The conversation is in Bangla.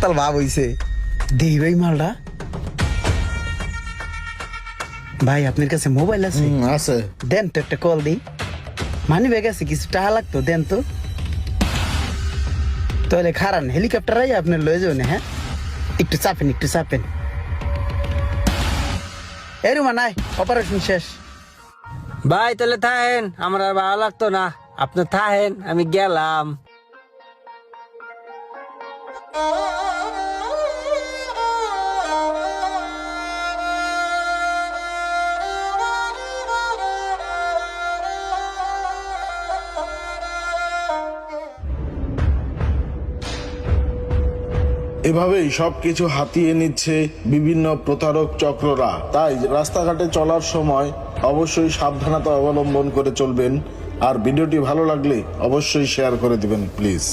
মাতাল ভাব হইছে। দেই ভাই মালটা। ভাই আপনার কাছে মোবাইল আছে? আছে। দেন তো একটা কল দিই। মানি ব্যাগ আছে, কিছু টাকা লাগতো, দেন তো। তাহলে খারান হেলিকপ্টার আই আপনার লয়ে যাবেন। হ্যাঁ, একটু চাপেন, একটু চাপেন। এই রুমা নাই, অপারেশন শেষ। ভাই তাহলে থাহেন, আমার আর ভালো লাগতো না, আপনি থাহেন, আমি গেলাম। এভাবেই সবকিছু হাতিয়ে নিচ্ছে বিভিন্ন প্রতারক চক্ররা। তাই রাস্তাঘাটে চলার সময় অবশ্যই সাবধানতা অবলম্বন করে চলবেন। আর ভিডিওটি ভালো লাগলে অবশ্যই শেয়ার করে দিবেন প্লিজ।